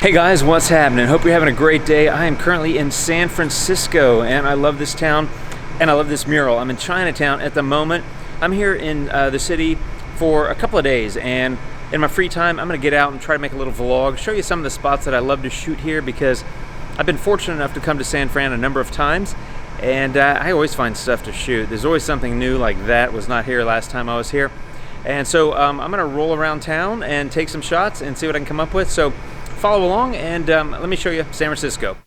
Hey guys, what's happening? Hope you're having a great day. I am currently in San Francisco and I love this town and I love this mural. I'm in Chinatown at the moment. I'm here in the city for a couple of days, and in my free time I'm going to get out and try to make a little vlog, show you some of the spots that I love to shoot here, because I've been fortunate enough to come to San Fran a number of times, and I always find stuff to shoot. There's always something new, like that was not here last time I was here. And so I'm going to roll around town and take some shots and see what I can come up with. So follow along and let me show you San Francisco.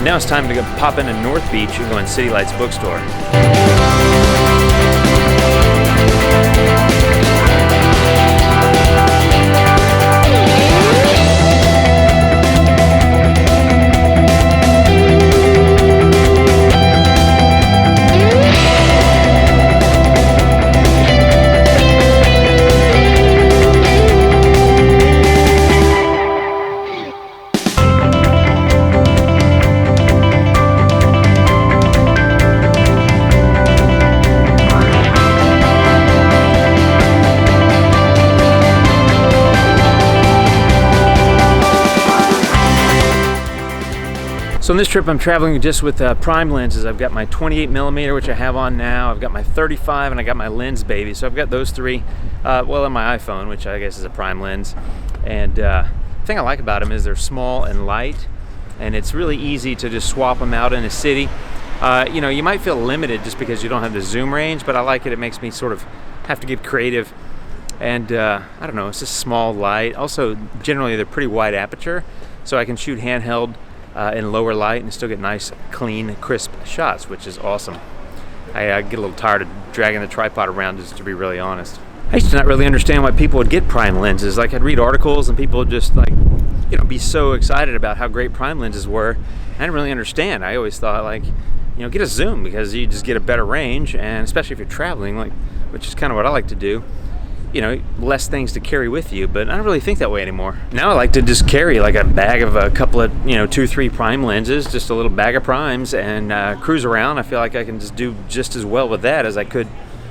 Now it's time to go pop into North Beach and go in City Lights Bookstore. So on this trip I'm traveling just with prime lenses. I've got my 28mm, which I have on now. I've got my 35 and I got my Lens Baby. So I've got those three, well, on my iPhone, which I guess is a prime lens. And the thing I like about them is they're small and light, and it's really easy to just swap them out in a city. You know, you might feel limited just because you don't have the zoom range, but I like it. It makes me sort of have to get creative. And I don't know, it's just small, light. Also, generally they're pretty wide aperture, so I can shoot handheld in lower light and still get nice, clean, crisp shots, which is awesome. I get a little tired of dragging the tripod around, just to be really honest. I used to not really understand why people would get prime lenses. Like, I'd read articles and people would just, like, you know, be so excited about how great prime lenses were. I didn't really understand. I always thought, like, you know, get a zoom because you just get a better range, and especially if you're traveling, like, which is kind of what I like to do. You know, less things to carry with you, but I don't really think that way anymore. Now I like to just carry like a bag of a couple of, you know, 2-3 prime lenses, just a little bag of primes, and cruise around. I feel like I can just do just as well with that as I could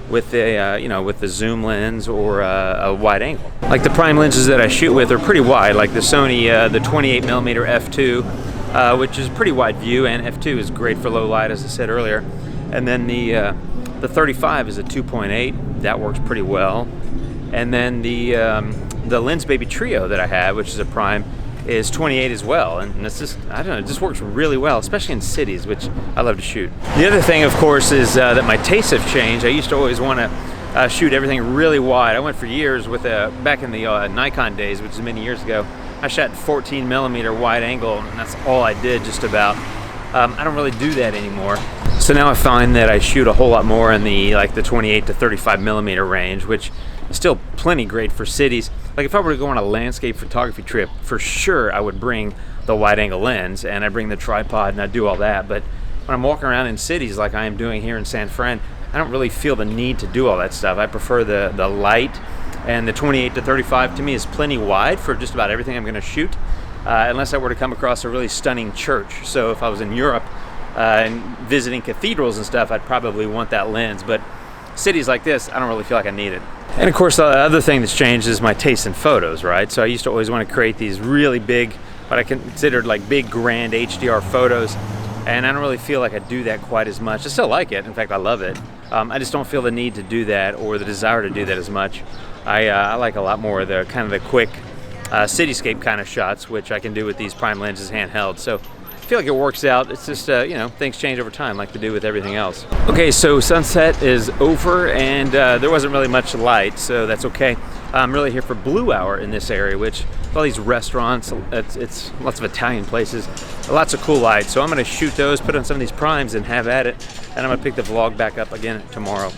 with a, you know, with the zoom lens or a wide angle. Like, the prime lenses that I shoot with are pretty wide, like the Sony, the 28mm f2, which is pretty wide view, and f2 is great for low light, as I said earlier. And then the 35 is a 2.8, that works pretty well. And then the Lens Baby Trio that I have, which is a prime, is 28 as well, and it's just, I don't know, it just works really well, especially in cities, which I love to shoot. The other thing, of course, is that my tastes have changed. I used to always want to shoot everything really wide. I went for years with back in the Nikon days, which is many years ago. I shot 14mm wide angle, and that's all I did just about. I don't really do that anymore. So now I find that I shoot a whole lot more in the 28 to 35mm range, which is still plenty great for cities. Like if I were to go on a landscape photography trip, for sure I would bring the wide angle lens and I'd bring the tripod and I'd do all that. But when I'm walking around in cities like I am doing here in San Fran, I don't really feel the need to do all that stuff. I prefer the light, and the 28 to 35 to me is plenty wide for just about everything I'm going to shoot, unless I were to come across a really stunning church. So if I was in Europe and visiting cathedrals and stuff, I'd probably want that lens. But cities like this, I don't really feel like I need it. And of course, the other thing that's changed is my taste in photos, right? So I used to always want to create these really big, what I considered like big, grand HDR photos. And I don't really feel like I do that quite as much. I still like it. In fact, I love it. I just don't feel the need to do that or the desire to do that as much. I like a lot more of the kind of the quick cityscape kind of shots, which I can do with these prime lenses handheld. So I feel like it works out. It's just, you know, things change over time like they do with everything else. Okay, so sunset is over and there wasn't really much light, so that's okay. I'm really here for Blue Hour in this area, which all these restaurants, it's lots of Italian places, lots of cool lights. So I'm gonna shoot those, put on some of these primes and have at it. And I'm gonna pick the vlog back up again tomorrow.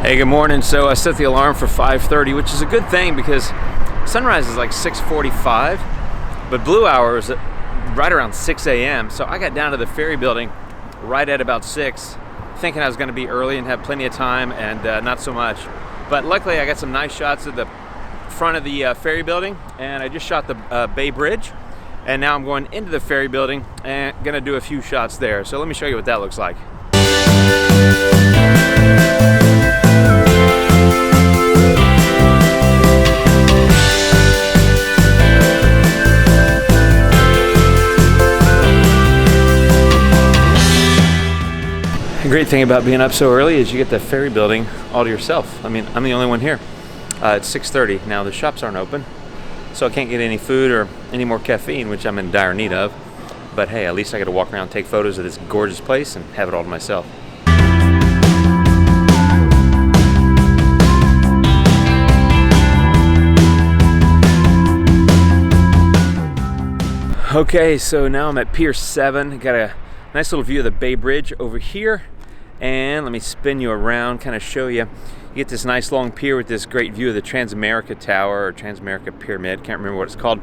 Hey, good morning. So I set the alarm for 5:30, which is a good thing because sunrise is like 6:45, but Blue Hour is right around 6 a.m. So I got down to the ferry building right at about 6, thinking I was going to be early and have plenty of time, and not so much. But luckily I got some nice shots of the front of the ferry building, and I just shot the Bay Bridge, and now I'm going into the ferry building and going to do a few shots there. So let me show you what that looks like. The great thing about being up so early is you get the ferry building all to yourself. I mean, I'm the only one here. It's 6:30. Now the shops aren't open, so I can't get any food or any more caffeine, which I'm in dire need of. But hey, at least I get to walk around and take photos of this gorgeous place and have it all to myself. Okay, so now I'm at Pier 7. Got a nice little view of the Bay Bridge over here. And let me spin you around, kind of show you. You get this nice long pier with this great view of the Transamerica Tower or Transamerica Pyramid. Can't remember what it's called.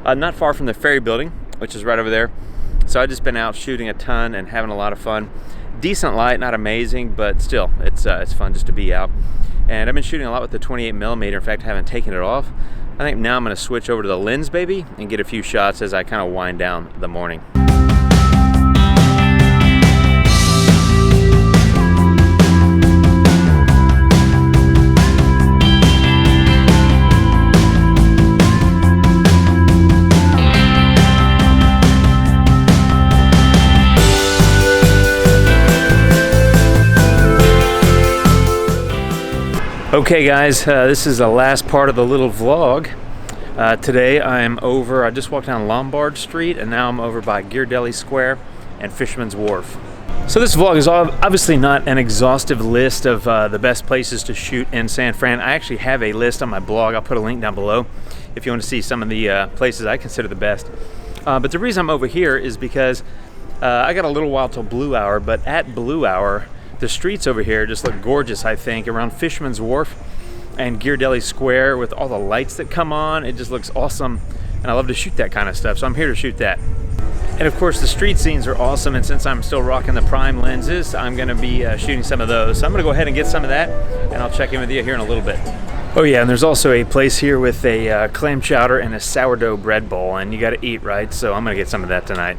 Not far from the ferry building, which is right over there. So I've just been out shooting a ton and having a lot of fun. Decent light, not amazing, but still, it's fun just to be out. And I've been shooting a lot with the 28mm. In fact, I haven't taken it off. I think now I'm going to switch over to the Lens Baby and get a few shots as I kind of wind down the morning. Okay guys, this is the last part of the little vlog. Today I just walked down Lombard Street and now I'm over by Ghirardelli Square and Fisherman's Wharf. So this vlog is obviously not an exhaustive list of the best places to shoot in San Fran. I actually have a list on my blog. I'll put a link down below if you want to see some of the places I consider the best. But the reason I'm over here is because I got a little while till Blue Hour, but at Blue Hour, the streets over here just look gorgeous, I think, around Fisherman's Wharf and Ghirardelli Square with all the lights that come on. It just looks awesome, and I love to shoot that kind of stuff, so I'm here to shoot that. And of course, the street scenes are awesome, and since I'm still rocking the prime lenses, I'm going to be shooting some of those. So I'm going to go ahead and get some of that, and I'll check in with you here in a little bit. Oh yeah, and there's also a place here with a clam chowder and a sourdough bread bowl, and you got to eat, right? So I'm going to get some of that tonight.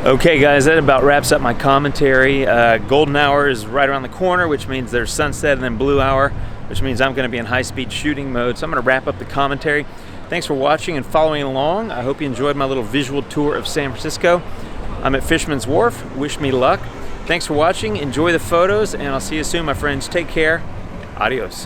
Okay guys, that about wraps up my commentary. Golden hour is right around the corner, which means there's sunset, and then blue hour, which means I'm going to be in high-speed shooting mode. So I'm going to wrap up the commentary. Thanks for watching and following along. I hope you enjoyed my little visual tour of San Francisco. I'm at Fisherman's Wharf. Wish me luck. Thanks for watching. Enjoy the photos, and I'll see you soon, my friends. Take care. Adios.